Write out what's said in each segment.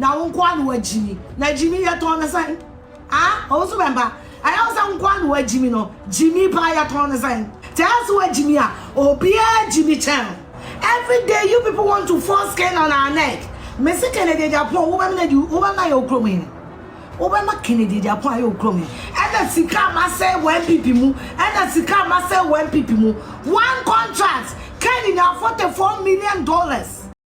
na unkwan wa Jimmy. Na Jimmy ya ton sign. Ah, Owusu Bempah. I also unkwan wa Jimmy no. Jimmy pa ya ton sign. Tell us where Jimmy are. Obia Jimmy Chan. Every day you people want to force skin on our neck. Messi Kennedy Agyapong, woman na you, woman na you growing. Obama Kennedy Agyapong ayo growing. And the sika ma say when people mu, and the sika ma say when people mu. One contract can na $44 million.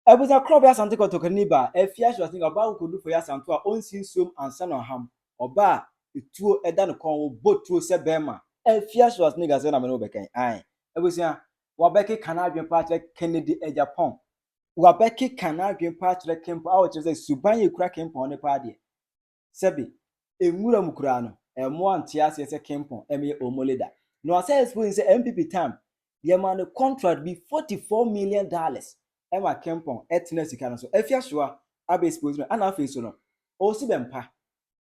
Ebuza crop ya santi ko tokaniba. Afia Schwar think about could do for ya santo a onsin sum ansa no ham. Oba etuo eda no kon botuo se Bempah. Afia Schwar nigga say na me no bekan. Ai. Ebusia wabeki kana Bempah chile Kennedy Agyapong. Wabeki kana Bempah chile Kempo a o chile suban ye kura Kempo ne pa de. Sebi enwura mukura no emo antiase se Kempo eme omoleda. No asa explain say MPP time the man contract be $44 million. Emma Kempon etna sika no so Afia Schwar abe expose and afi so no Owusu Bempah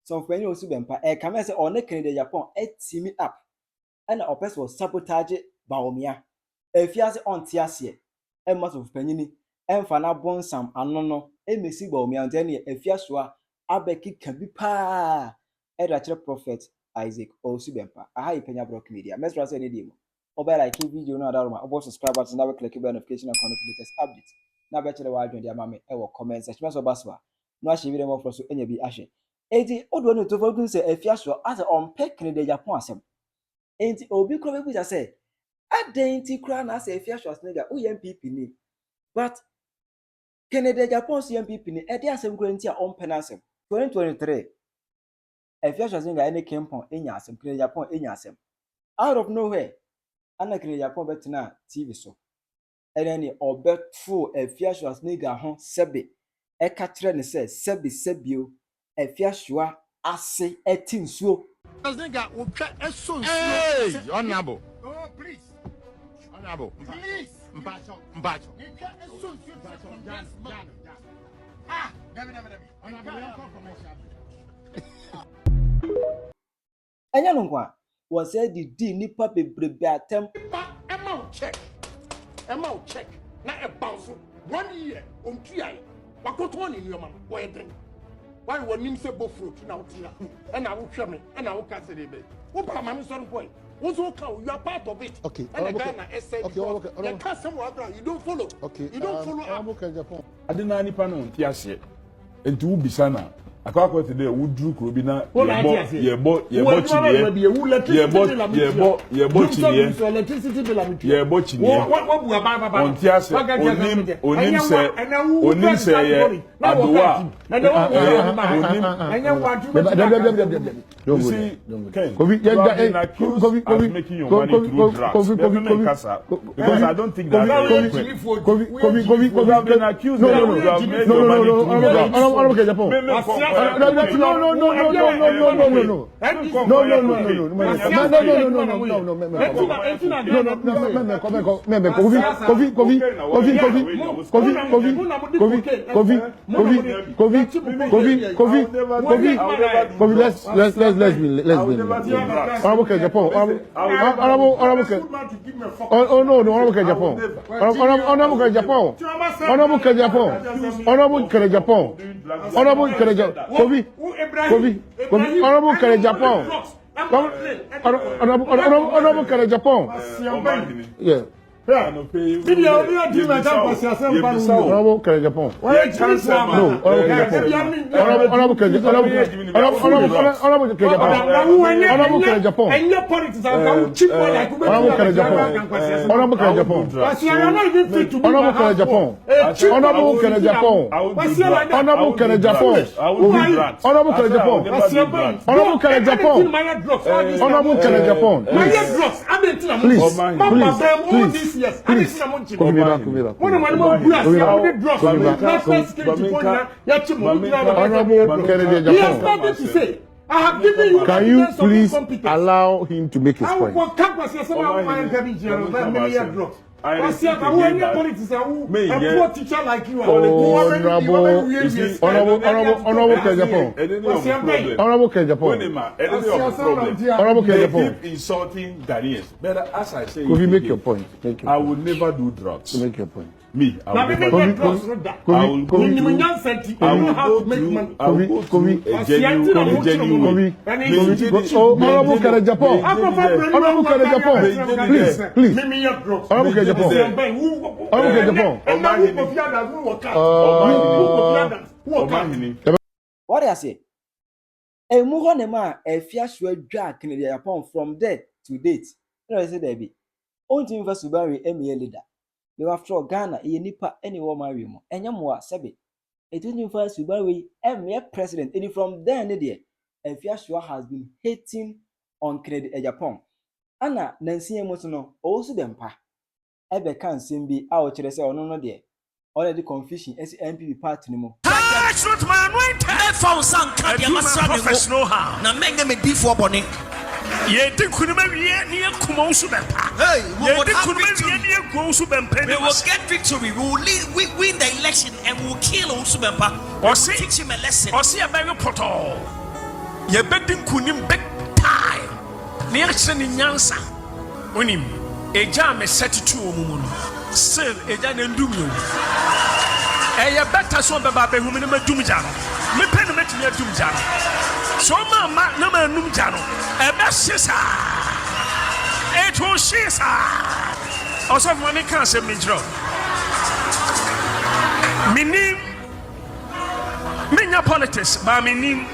some friend Owusu Bempah e come say on Kennedy Agyapong etimi up and a person was sabotage Bawumia Afia say on tiase e must of penyini emfa na bonsam anono emesi Bawumia ntene Afia Schwar abe kika bi pa e da kire prophet Isaac Owusu Bempah aha Penyah block media mesra say ne di mo oba like video no adaro ma obo subscribe button na click bell notification and connect latest update na be chere wa adwen dia ma me e wo comment section so baswa no ahye video mo for so enya bi ahye enti odo no to fodun say Afia Schwar as on pick Kennedy Agyapong asem enti obi kro be buja say adenti kra na say Afia Schwar nigga o MPP ni but Kennedy Agyapong so MPP ni e dey asem kra enti a on penasem 2023 Afia Schwar nigga ene Kempon enya asem Kennedy Agyapong enya asem out of nowhere ana Kennedy Agyapong betina TV so eneni obetu Afia Schwar nigga ho sebe e ka kire ne se sebio Afia Schwar ase etinsuo nigga wo twa eso nsuo hey honorable oh please honorable please mbacho twa eso nsuo Jan ah never honorable enya no kwa wo say di nipa bebrebe atem Emma check na e bounce 1 year on tuai wakoto ni nyoma wo yedren why wo nim se bo fruit na wo tia e na wo hwe me e na wo ka se de be wo pa ma me sorry boy wo so ka you are part of it okay and the Ghana essay okay you can't say what you don't follow okay you don't follow up okay Japan adina nipa no nti ase enti wo bisa na akwa today wo dru kro bi na yebo chiniye wo bu aba onti ase onim se ye adowa onim enya wadu because I don't think that Honorable Kennedy Agyapong. Honorable Kennedy Agyapong. Yeah. Honorable Kennedy Agyapong. Yes, I have given you. Can you please allow him to make his point? Honorable insulting Ghanaians. But as I say, could you make your point? I would never do drugs. Make your point. Me, I will go to a genuine. Honorable Japan. Honorable Japan. Please. Honorable Japan. What do I say? A muhonema, a Afia Schwar drag in the Agyapong from there to date. You know, I said, Debbie. Only in Vasubari, Emmy leader. You have to Ghana, a nipa, any woman, and Yamwa, Sabi. It didn't first Subari, Emmy president, and from there, Nadia, Afia Schwar has been hating on Agyapong. Anna, Nancy Emotional, also Bempah. Ebe can seem be out to the say, no, dear. Already confusion, as MPP party anymore. That's not my anointing. I found some professional how. Now make them a D4 bonnet. Ye did Kunima near Kumosu Bempah. Hey, we will get victory. We will win the election and we will kill Owusu Bempah. Or teach him a lesson. Or see a very protocol. Ye betting Kunim big time. Near sending Yansa. When him a jam is set to woman. Still a jan and doom you. A better so baby whom in a doomjano. Me pen met me a doomjano. So mamma no man noomjano. A best sister. It was she's also money can't say me draw. Me name Minya politics, but me name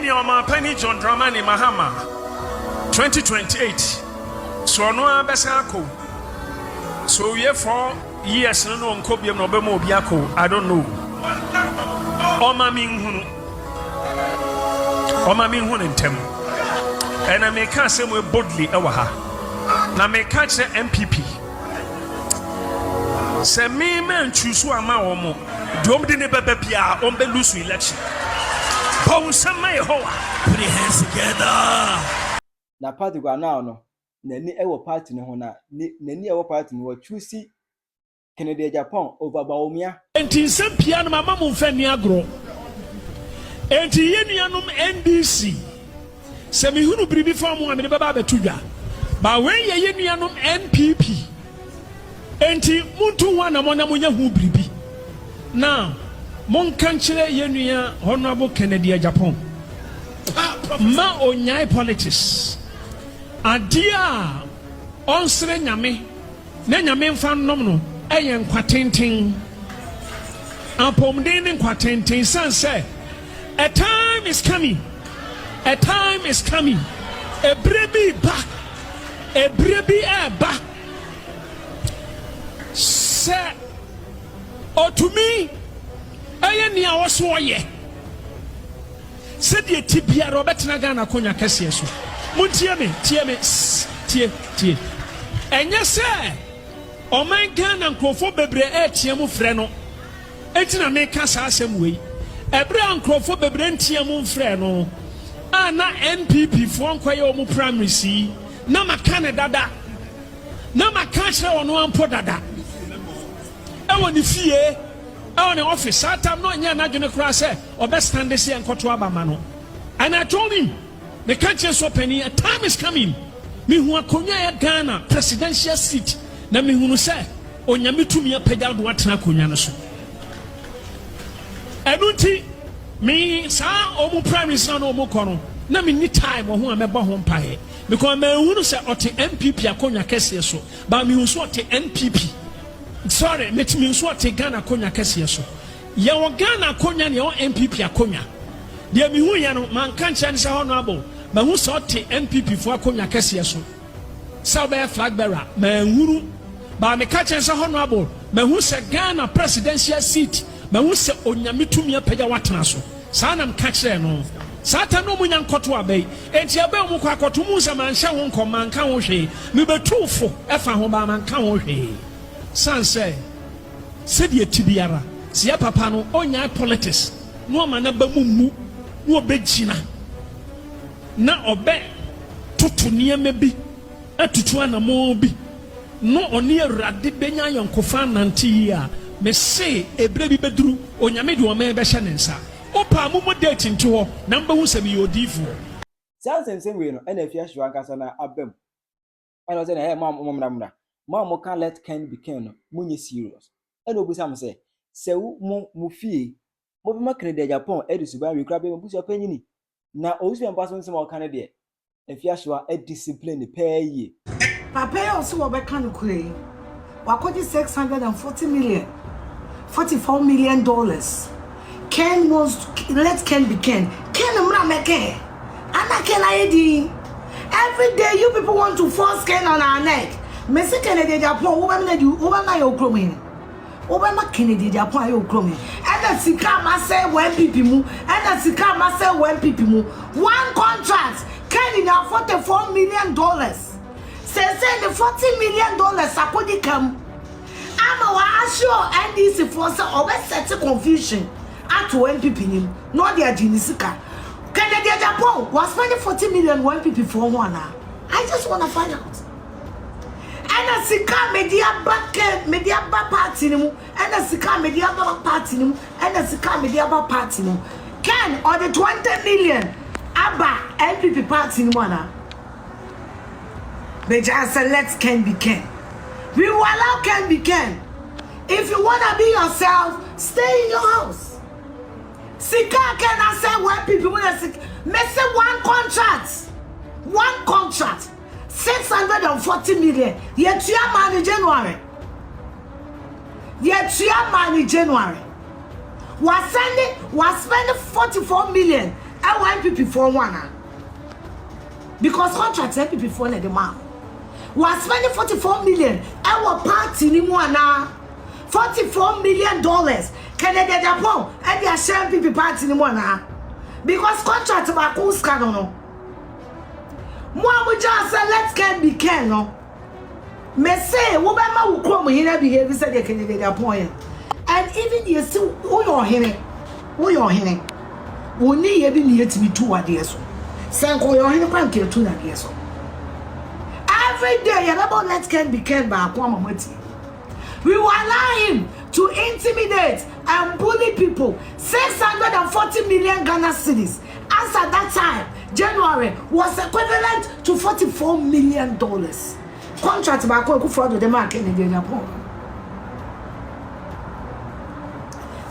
your man Penny John Dramani Mahama 2028. So no abesako. So yeah, 4 years no nkobiam no be mo biako. I don't know. Oma min hunu ntem. And I make say we boldly ewa ha. Na me catch the MPP. Se me man choose ama wo mo. Dom de ne bebe bia on be lose election. Pon sama Yehowa. Put your hands together. Na party go now no. Nani ewo party ne ho na nani ewo party ne wo choose Kennedy Agyapong over Bawumia. Enti sem piano mama mu mfa ni agro. Enti yenuanum NDC. Se mi hunu bribi fa mu amene baba betudwa. Ba wen ye yenuanum NPP. Enti muntu wa na mona munya hu bribi. Now, mon kanchire yenua Honorable Kennedy Agyapong. Ma onyai politics. Adia onsre nyame. Na nyame mfa nom no. Eyen kwatenten apomden kwatenten san say a time is coming a brebi ba say otumi eyen nia woso ye se die tibia Robert na Ghana konya kase so muntie me tie enye say Oman Ghana nkrofo bebre etiam frɛ no etina meka sa asɛm wei ebre nkrofo bebre entiam frɛ no ana NPP fo nkwaye omu primary si na maka ne dada na maka kyerɛ ono ampo dada ewo ni fie ewo ne office atam no nya na dwene kra sɛ obestand se enkoto abama no and I told him the country so penny a time is coming me hu akonya ya Ghana presidential seat na me hunu se onyame tumi apagya do atena konya no so enunti me sa omu prime minister no omu kono na me ni time ho ameba ho mpae because me hunu se ote MPP akonya kese so ba me hunu so ote NPP sorry me hunu so ote Ghana akonya kese so ye wo Ghana akonya ne o MPP akonya de me hunu ya no man kan chan se honorable ba hunu so ote MPP fo akonya kese so sa be flag bearer me hunu ba me ka chen se honorable me hu se Ghana presidential seat me hu se onyame tumi apagya watena so sa na me ka kire no satan no munya nkoto abai enti abai mu kwa akoto mu se man hye ho nkoma nka ho hwe me betufo efa ho ba man ka ho hwe san se die tibiara se ya papa no onya politics no ma na ba mu no obegina na obe tutu niema bi atutu anamo bi no oni awurade benya yonkofa nanti a me se ebre bi beduru onyame de o me be hye nensa opa mu date nti ho namba hu se me yodifu Sounds we no na Afia Schwar nkasa na abem ana se na e ma mra Mama can let Ken be Ken, money serious. And Obusam say, mo fee, Mobima Canada Agyapong, Edisuba, we grab him, push your penny. Now, Owusu and Pastor some more Canada. Afia Schwar a discipline the pay ye. Papa also will be can create. Wakoti $640 million, $44 million. Ken wants to let Ken be Ken. Ken Mrameke. Anna Ken ID. Every day you people want to force Ken on our neck. Messi Kennedy Agyapong, Obama yo kromi. Obama Kennedy Agyapong yo kromi. And the sika mase when people mu. And the sika mase when people mu. One contract. Ken in $44 million. Say the $40 million sakodi come. I'm sure NDC force always set confusion at when people him. Not their genisika. Kennedy Agyapong was spending $40 million when people for one. I just want to find out. And a sika media back party and a sika media back party and a sika media back party. Ken or the $20 million Abba NPP party in one. They just say let's Ken be Ken. We will allow Ken be Ken. If you wanna be yourself, stay in your house. Sika Ken I say when people wanna say one contract. $640 million. Yet you are money January. Was spending $44 million. I want people for one. Because contracts people for the man. Was spending $44 million. Our party ni mwana. $44 million. Canada Agyapong and they are sharing people party ni mwana. Because contracts are cool no. Moi we just say let's Ken be Ken no. Me say wo be ma wo krom hina behave say the Canada Agyapong. And even you still who your hene. Oni ye bi ni yetimi tu ade so. Sanko your hene kwan ke tu na ade so. Every day you about let's Ken be Ken ba akwa mamati. We will allow him to intimidate and bully people. 640 million Ghana cedis. As at that time, January was equivalent to $44 million. Contract back on for the market in the Agyapong.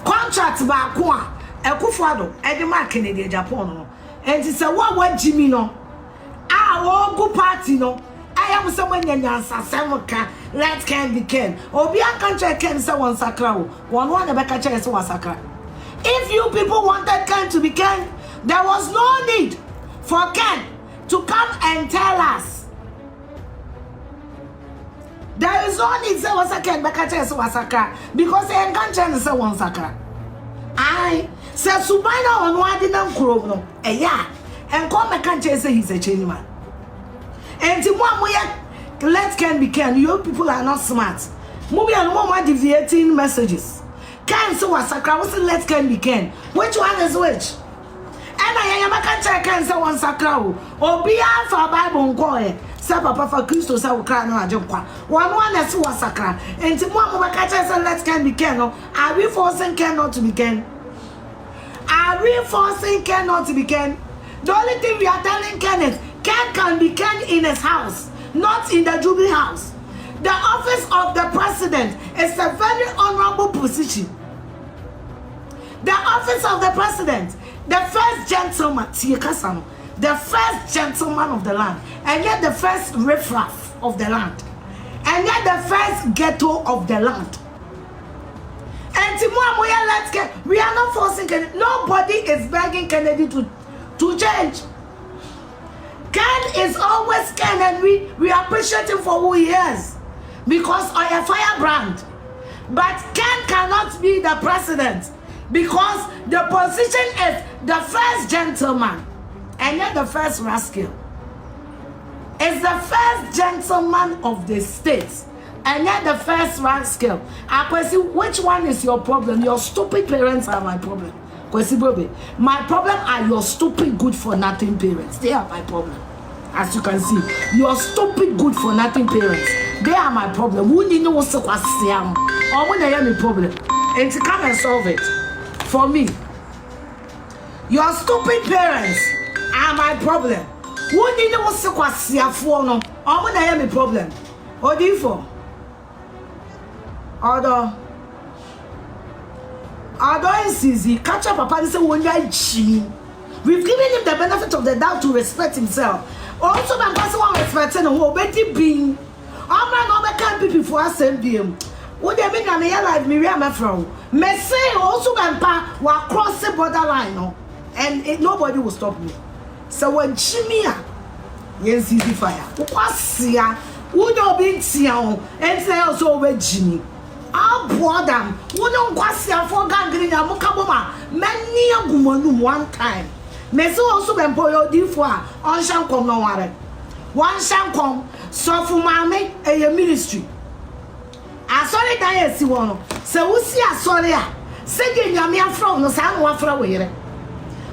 Contract back on Ekufuado and the market in the Agyapong. And it's a one Jimmy no. Our good party no. I am someone in Yansa let's Ken be Ken. Obi a contract Ken say one sakra. One Rebecca Chase was sakra. If you people wanted Ken to be Ken, there was no need for Ken to come and tell us. There is no need say was a Ken Rebecca Chase was sakra because I can't change say one sakra. I say Subaina on one didn't crow no. Yeah, and come and can't say he's a change man. And the one we let Ken be Ken. You people are not smart. Movie and one deviating messages. Ken so was sakra. What's let Ken be Ken? Which one is which? And I am a can't Ken so one sakra. Or be for Bible boy. Say Papa for Christo say we cry no Agyapong. One is was sakra. And the one we can't say let Ken be Ken. Are we forcing Ken not to be Ken? Are we forcing Ken not to be Ken? The only thing we are telling Ken is Ken can be Ken in his house, not in the Jubilee house. The office of the president is a very honorable position. The office of the president, the first gentleman, the first gentleman of the land, and yet the first riffraff of the land, and yet the first ghetto of the land. And we are not forcing Kennedy. Nobody is begging Kennedy to change. Ken is always Ken, and we appreciate him for who he is because of a firebrand. But Ken cannot be the president because the position is the first gentleman and not the first rascal. It's the first gentleman of the state and not the first rascal. Which one is your problem? Your stupid parents are my problem. My problem are your stupid good for nothing parents. They are my problem. As you can see, your stupid good for nothing parents. They are my problem. Who need know what's or when they have a problem? And to come and solve it for me. Your stupid parents are my problem. Who need know what's or when they have a problem? What do you for? Although NCZ, catch up papa and say, "When you Jimmy." We've given him the benefit of the doubt to respect himself. Also, my person who respecting who already been. I'm not can't be before I send him. What they mean, I'm here like Miriam Afro. Me say also Bempah will cross the borderline, and nobody will stop me. So when Jimmy, NCZ fire. What's here? Who don't be here? And say also over Jimmy. I'll bore them. Who don't quasi for gangrene? I'm Mukaboma. Many a woman one time. Meso also Bempah yo di fo a on shan kom no ware one shan kom so fu mame e ministry asori dan esi wo no se wo si asori a se ge nyame afro no sa no afro we yere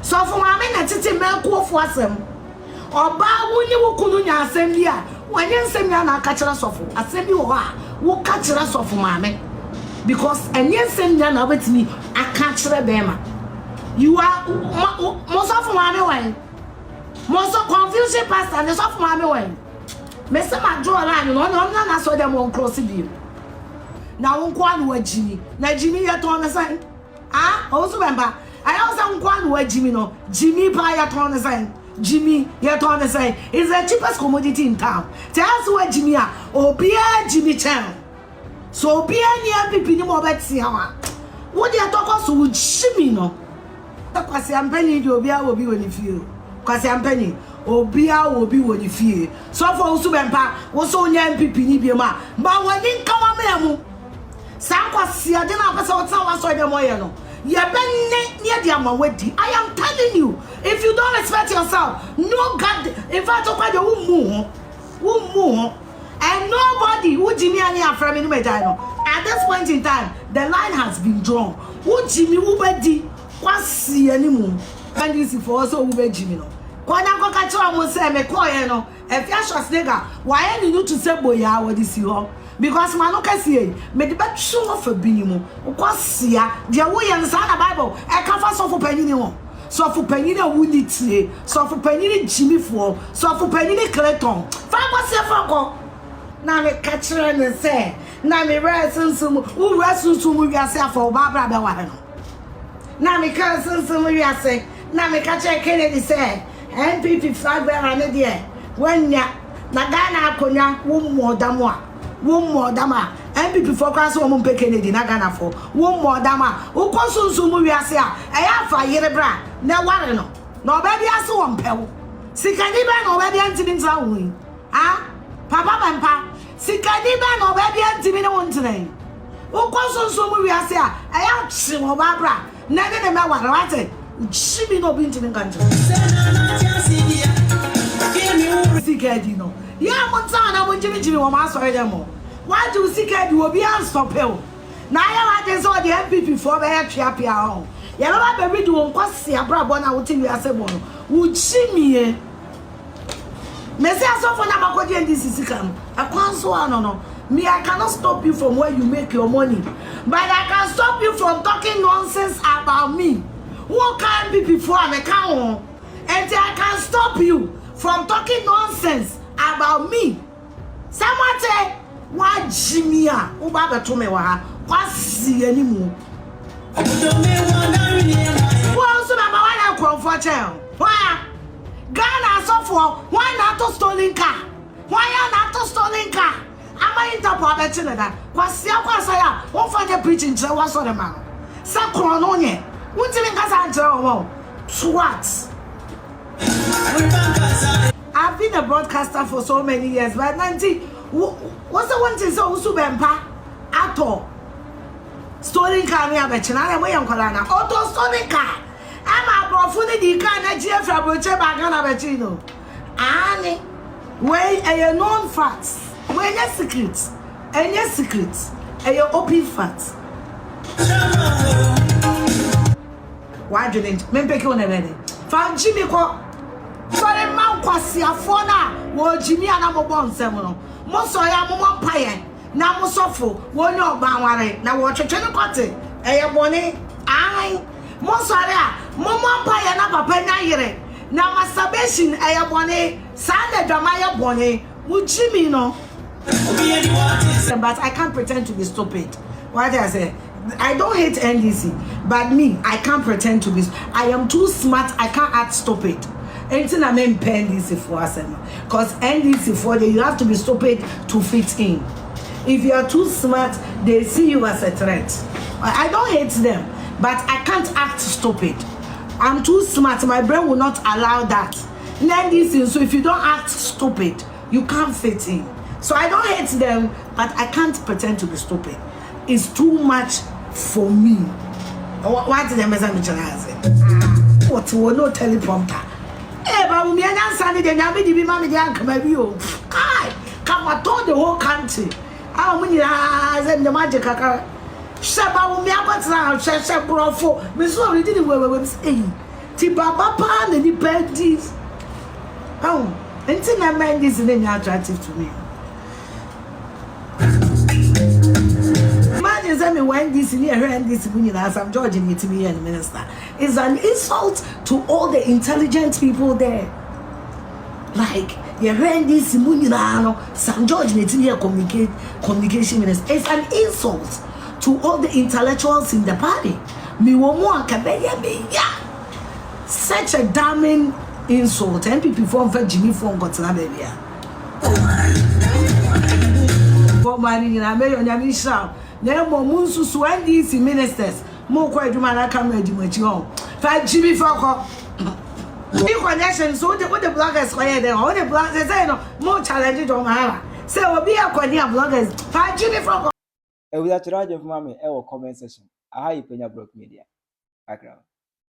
so fu mame na tete menko fo asem oba wo ni wo kunu nya asem bi a wanye nsem ya na aka kire sofo asem bi wo ha wo ka kire sofo mame because enye nsem ya na betimi aka kire bema. You are most of mommy way. Most of confusion pastor and of mommy way. Mr. McDonald, no, saw them on cross you. Now, one word Jimmy. Now, Jimmy, you're on the sign. Ah, also remember. I also one word Jimmy, no. Jimmy pie at on the sign. Jimmy, you're on the sign. It's the cheapest commodity in town. Tell us where Jimmy are. Oh, be a Jimmy Chan. So, be a near people, you more bet see how. What they are talking to Jimmy, no. Kwasi ampeni di obia will be when you feel. Kwasi ampeni obia will be when you feel. So for Owusu Bempah, wo so nya MPP ni bi ma. Ba wani nkawa me amu. San kwasi ade na pesa wota wa so dem oye no. Ye benne ne de amawadi. I am telling you, if you don't respect yourself, no God, in fact okwa de wo mu. And nobody who Jimmy ani aframe ni medai no. At this point in time, the line has been drawn. Who Jimmy who bedi kwasi animu and this for also ube Jimmy no kwana ko ka twa mo say me call ye no Afia Schwar why you need to say boya what this you because man no kase me de betwe mo fa binimu kwasi a de wo ye nsa na Bible e ka fa so for panini ho so for panini a wuni tie so for panini Agyimifuo so for panini Clayton fa kwasi fa ko na me ka kire ne say na me resunsumu wo resunsumu wi ase afa obabra be wa he no na me ka sunsumu wi ase na me ka che Kennedy say MPP flag bearer ne de wanya na Ghana akonya wo modamo MPP for class wo mpe Kennedy na Ghana for wo modama wo ko sunsumu wi ase a e ya fa yere bra na ware no na obabi ase wo mpewo sikani ba na obabi antimi ntra wo ah papa Bempah sikani ba na obabi antimi ne wo ntren wo ko sunsumu wi ase a e ya chi wo ba bra na ne me ware wate Jimmy no be ntimi nkanjo sikadi no ya monta na mo Jimmy wo ma so dem mo why do sikadi obi an stop hell na ya wa de so the MPP for be atwapia ho ya ba be read won kwase abrabo na wote wi ase bo no wo Jimmy Messi asofo na makodi ndisi sika no akwanso ano no me I cannot stop you from where you make your money but I can stop you from talking nonsense about me who can be before I can and I can stop you from talking nonsense about me someone say why Jimmy a wo ba beto me wa ha kwasi animu wo so na ba wa na kwonfo chen why Ghana suffer why not to stolen car why not to stolen car am I interpret betin da kwasi akwasa ya won fa the preaching je wa so the man sa kro no nye wunti nkasa antre wo what I've been a broadcaster for so many years, but Nanti, what's the one thing so Owusu Bempah at all? Stolen car me abechina na mo yankola na auto stolen car. I'm a profuni di car na GF abroche baga na bechino. Ani, wey a known facts, wey any secrets, a open facts. Why didn't me pick on a ready? Found Jimmy ko. Sorry, man, kwasi afona wo Jimmy ana mo bon nsem no. Mo so ya mo paye na mo sofo wo ni oba ware na wo twetwe ne kote eye boni ai mo sorry a mo paye na papa nya yire na masturbation eye boni sa na dwama ye boni wo Jimmy no. But I can't pretend to be stupid. What I say? I don't hate NDC, but me, I can't pretend to be. I am too smart. I can't act stupid. Anything I mean, NDC for us, because NDC for you have to be stupid to fit in. If you are too smart, they see you as a threat. I don't hate them, but I can't act stupid. I'm too smart. My brain will not allow that. NDC, so if you don't act stupid, you can't fit in. So I don't hate them, but I can't pretend to be stupid. It's too much for me. What did the message say? What will no teleprompter? Eh, Bawumia and Sunday, then I be mammy, come at you. Come, I told the whole country. How many eyes the magic? Shabawumia, what's now? Shabro, Miss Lori didn't wear saying. Tibaba pan and the pedis. Oh, until I mind this is attractive to me. Imagine me when this near and this winning as I'm judging it to be a minister. It's an insult to all the intelligent people there. Like, you're hearing this Munirano, Sam George Netinia communication minister. It's an insult to all the intellectuals in the party. Such a damning insult. MPP form for Agyimifuo got na baby. For money in America, there more Munsu when these ministers more quite do man come ready much on. For Agyimifuo. You connection so the bloggers why there all the bloggers say no more challenge on Hara. Say will be a bloggers. For Agyimifuo. With a charge of mommy, comment section. I Penyah Block Media. Background.